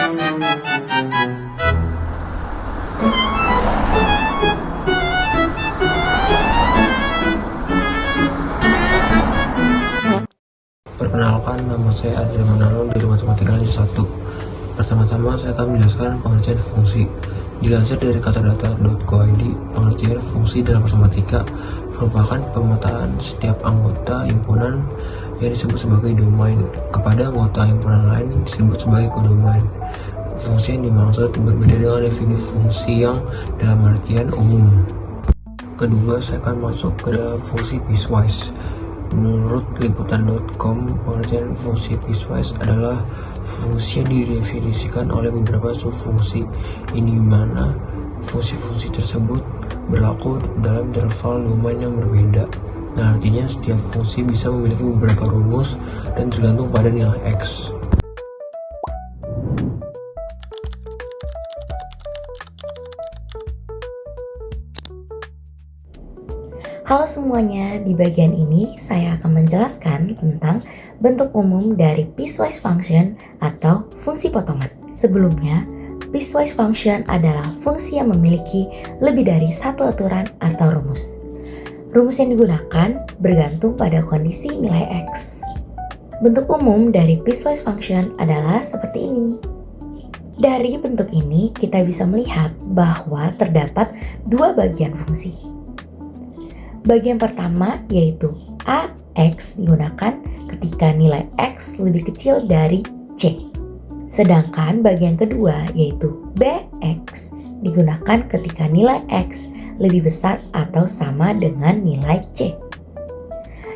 Perkenalkan, nama saya Adrian Manalo dari Matematika Lanjut 1. Pertama-tama saya akan menjelaskan pengertian fungsi. Dilansir dari katadata.co.id, pengertian fungsi dalam matematika merupakan pemetaan setiap anggota himpunan yang disebut sebagai domain kepada anggota himpunan lain disebut sebagai kodomain. Fungsi yang dimaksud berbeda dengan definisi fungsi yang dalam artian umum. Kedua, saya akan masuk ke dalam fungsi piecewise. Menurut liputan.com, pengertian fungsi piecewise adalah fungsi yang didefinisikan oleh beberapa subfungsi, ini dimana fungsi-fungsi tersebut berlaku dalam interval domain yang berbeda. Nah, artinya setiap fungsi bisa memiliki beberapa rumus dan tergantung pada nilai X. Halo semuanya, di bagian ini saya akan menjelaskan tentang bentuk umum dari piecewise function atau fungsi potongan. Sebelumnya, piecewise function adalah fungsi yang memiliki lebih dari satu aturan atau rumus. Rumus yang digunakan bergantung pada kondisi nilai X. Bentuk umum dari piecewise function adalah seperti ini. Dari bentuk ini, kita bisa melihat bahwa terdapat dua bagian fungsi. Bagian pertama yaitu AX digunakan ketika nilai X lebih kecil dari C. Sedangkan bagian kedua yaitu BX digunakan ketika nilai X lebih besar atau sama dengan nilai C.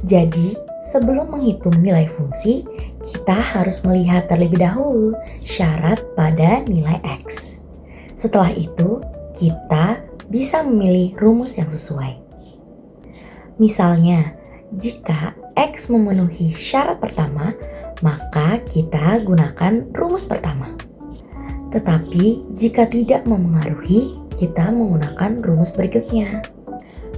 Jadi, sebelum menghitung nilai fungsi, kita harus melihat terlebih dahulu syarat pada nilai X. Setelah itu, kita bisa memilih rumus yang sesuai. Misalnya, jika X memenuhi syarat pertama, maka kita gunakan rumus pertama. Tetapi, jika tidak memengaruhi, kita menggunakan rumus berikutnya.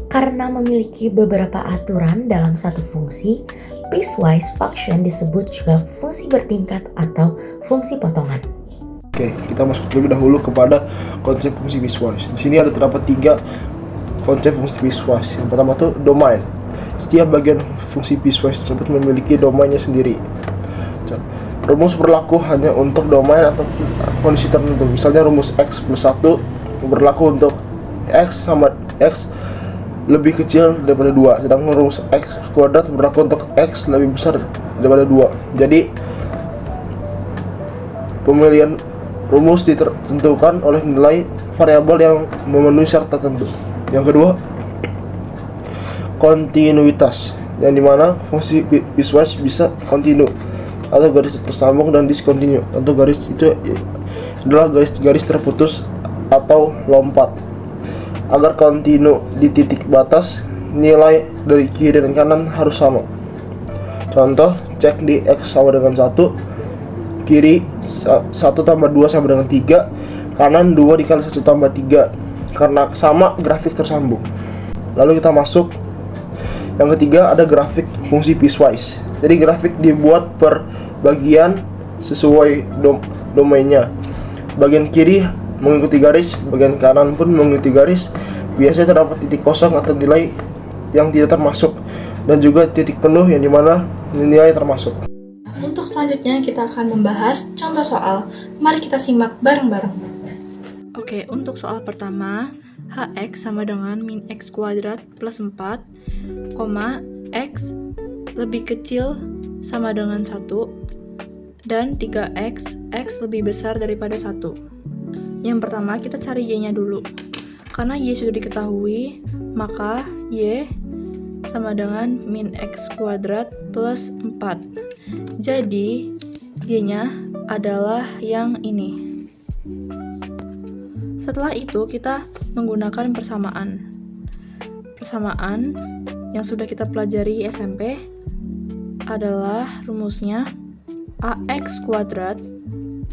Karena memiliki beberapa aturan dalam satu fungsi, piecewise function disebut juga fungsi bertingkat atau fungsi potongan. Oke, kita masuk terlebih dahulu kepada konsep fungsi piecewise. Di sini ada terdapat tiga konsep fungsi piecewise. Yang pertama tuh domain. Setiap bagian fungsi piecewise tersebut memiliki domainnya sendiri. Rumus berlaku hanya untuk domain atau kondisi tertentu. Misalnya rumus X plus 1 berlaku untuk X sama X lebih kecil daripada 2. Sedangkan rumus X kuadrat berlaku untuk X lebih besar daripada 2. Jadi pemilihan rumus ditentukan oleh nilai variabel yang memenuhi syarat tertentu. Yang kedua, kontinuitas, yang dimana fungsi piecewise bisa kontinu atau garis tersambung dan diskontinu. Untuk garis itu adalah garis terputus atau lompat. Agar kontinu di titik batas, nilai dari kiri dan kanan harus sama. Contoh, cek di X sama dengan 1, kiri 1 tambah 2 sama dengan 3, kanan 2 dikali 1 tambah 3, karena sama grafik tersambung. Lalu kita masuk yang ketiga, ada grafik fungsi piecewise. Jadi grafik dibuat per bagian sesuai domainnya. Bagian kiri mengikuti garis, bagian kanan pun mengikuti garis. Biasanya terdapat titik kosong atau nilai yang tidak termasuk, dan juga titik penuh yang dimana nilai termasuk. Untuk selanjutnya kita akan membahas contoh soal. Mari kita simak bareng-bareng. Oke, untuk soal pertama, Hx sama dengan min X kuadrat plus 4, X lebih kecil sama dengan 1, dan 3X, X lebih besar daripada 1. Yang pertama, kita cari Y-nya dulu. Karena Y sudah diketahui, maka Y sama dengan min X kuadrat plus 4. Jadi, Y-nya adalah yang ini. Setelah itu, kita menggunakan persamaan. Persamaan yang sudah kita pelajari SMP adalah rumusnya AX kuadrat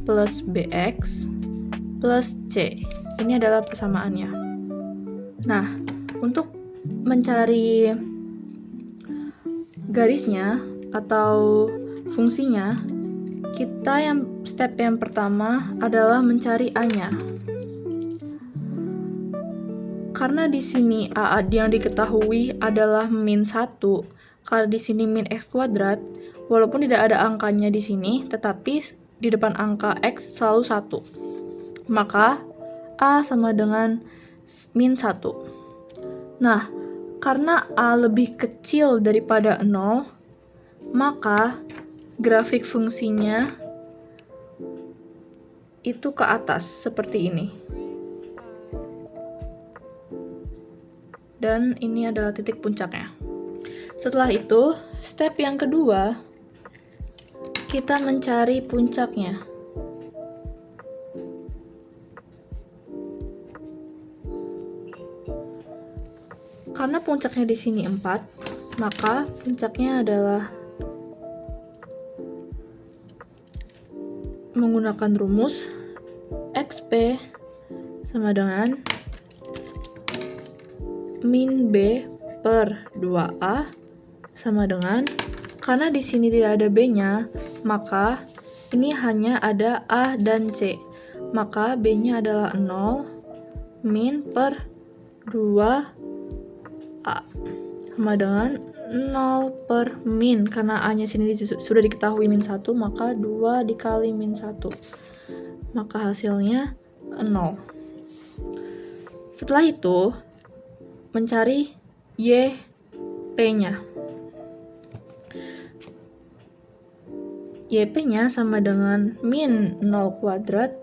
plus BX plus C. Ini adalah persamaannya. Nah, untuk mencari garisnya atau fungsinya, Step yang pertama adalah mencari A-nya. Karena di sini A yang diketahui adalah min 1, karena di sini min x kuadrat, walaupun tidak ada angkanya di sini, tetapi di depan angka x selalu 1. Maka A sama dengan min 1. Nah, karena A lebih kecil daripada 0, maka grafik fungsinya itu ke atas seperti ini. Dan ini adalah titik puncaknya. Setelah itu, step yang kedua, kita mencari puncaknya. Karena puncaknya di sini 4, maka puncaknya adalah menggunakan rumus XP sama dengan min B per 2A sama dengan, karena di sini tidak ada B-nya, maka ini hanya ada A dan C. Maka B-nya adalah 0 min per 2A sama dengan 0 per min, karena A-nya sini sudah diketahui min 1, maka 2 dikali min 1. Maka hasilnya 0. Setelah itu, mencari YP-nya. YP-nya sama dengan min 0 kuadrat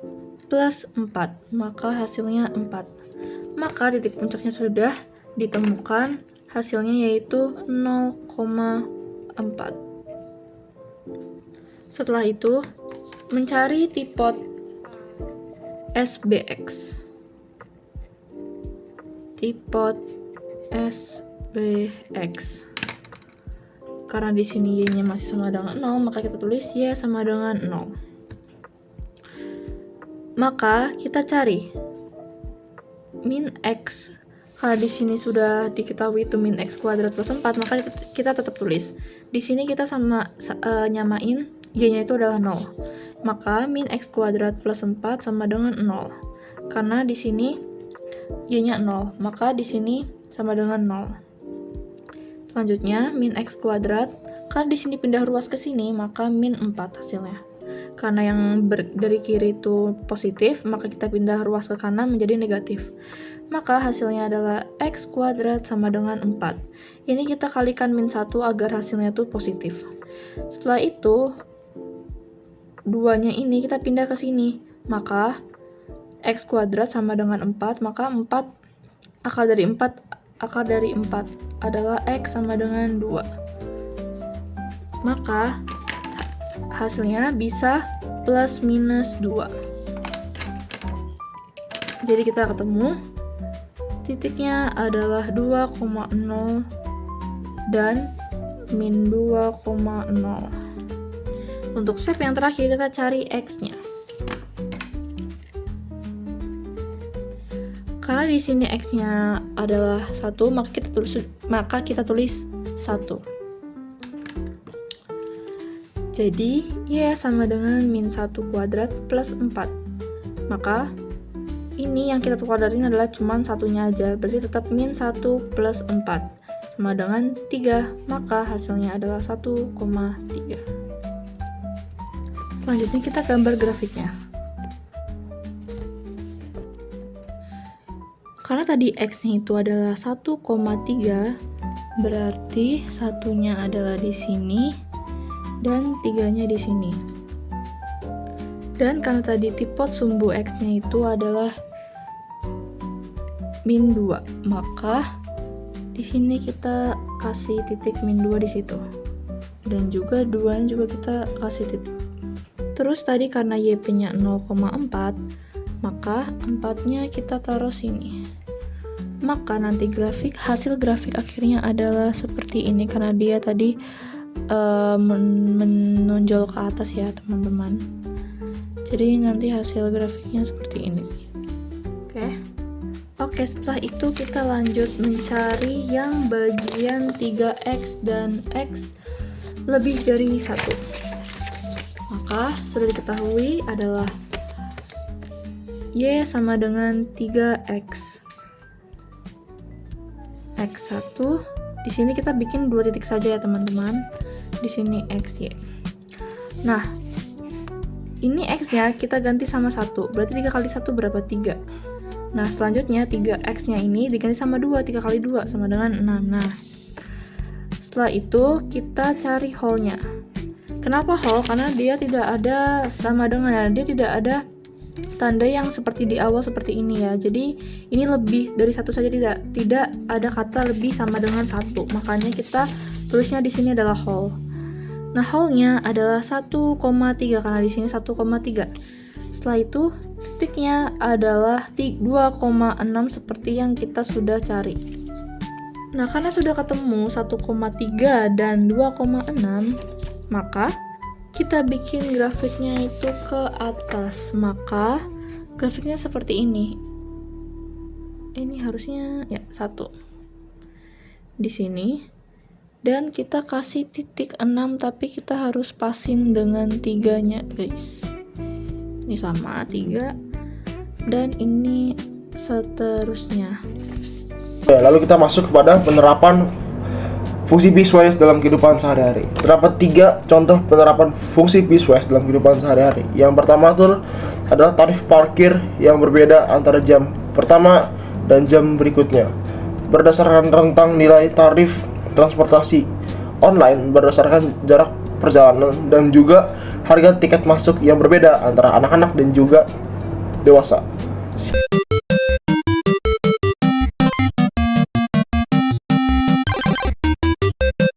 plus 4, maka hasilnya 4. Maka titik puncaknya sudah ditemukan, hasilnya yaitu 0,4. Setelah itu, mencari tipot SBX. Tipot SBX. Karena di sini Y-nya masih sama dengan 0, maka kita tulis Y sama dengan 0. Maka kita cari min X. Karena di sini sudah diketahui itu min X kuadrat plus 4, maka kita tetap tulis. Di sini kita nyamain Y-nya itu adalah 0. Maka min X kuadrat plus 4 sama dengan 0. Karena di sini Y-nya 0, maka di sini sama dengan 0. Selanjutnya, min X kuadrat, karena di sini pindah ruas ke sini, maka min 4 hasilnya. Karena yang dari kiri itu positif, maka kita pindah ruas ke kanan menjadi negatif. Maka hasilnya adalah X kuadrat sama dengan 4. Ini kita kalikan min 1 agar hasilnya itu positif. Setelah itu, 2-nya ini kita pindah ke sini, maka X kuadrat sama dengan 4, maka 4 akar dari 4 adalah X sama dengan 2. Maka hasilnya bisa plus minus 2. Jadi kita ketemu titiknya adalah 2,0 dan min 2,0. Untuk step yang terakhir kita cari X-nya. Karena di sini X-nya adalah 1, maka kita tulis 1. Jadi, Y sama dengan min 1 kuadrat plus 4. Maka, ini yang kita kuadratin adalah cuma satunya aja, berarti tetap min 1 plus 4 sama dengan 3, maka hasilnya adalah 1,3. Selanjutnya kita gambar grafiknya. Karena tadi X-nya itu adalah 1,3, berarti satunya adalah di sini dan 3-nya di sini. Dan karena tadi tipot sumbu X-nya itu adalah min 2, maka di sini kita kasih titik min 2 di situ. Dan juga 2-nya juga kita kasih titik. Terus tadi karena YP-nya 0,4, maka 4-nya kita taruh sini. Maka nanti hasil grafik akhirnya adalah seperti ini, karena dia tadi menonjol ke atas ya teman-teman. Jadi nanti hasil grafiknya seperti ini. Oke, setelah itu kita lanjut mencari yang bagian 3X dan X lebih dari 1. Maka sudah diketahui adalah Y sama dengan 3X. X1. Di sini kita bikin 2 titik saja ya teman-teman. Di sini XY. Nah, ini X-nya kita ganti sama 1. Berarti 3 kali 1 berapa? 3. Nah, selanjutnya 3X-nya ini diganti sama 2. 3 kali 2 sama dengan 6. Nah, setelah itu kita cari whole-nya. Kenapa whole? Karena dia tidak ada sama dengan, dia tidak ada tanda yang seperti di awal seperti ini ya. Jadi ini lebih dari 1 saja, tidak ada kata lebih sama dengan 1. Makanya kita tulisnya di sini adalah whole. Nah, whole-nya adalah 1,3 karena di sini 1,3. Setelah itu titiknya adalah 2,6 seperti yang kita sudah cari. Nah, karena sudah ketemu 1,3 dan 2,6, maka kita bikin grafiknya itu ke atas. Maka grafiknya seperti ini. Ini harusnya ya 1 di sini. Dan kita kasih titik 6, tapi kita harus pasin dengan 3-nya guys. Ini sama 3. Dan ini seterusnya. Lalu kita masuk kepada penerapan fungsi piecewise dalam kehidupan sehari-hari. Terdapat 3 contoh penerapan fungsi piecewise dalam kehidupan sehari-hari. Yang pertama itu adalah tarif parkir yang berbeda antara jam pertama dan jam berikutnya. Berdasarkan rentang nilai tarif transportasi online berdasarkan jarak perjalanan dan juga harga tiket masuk yang berbeda antara anak-anak dan juga dewasa.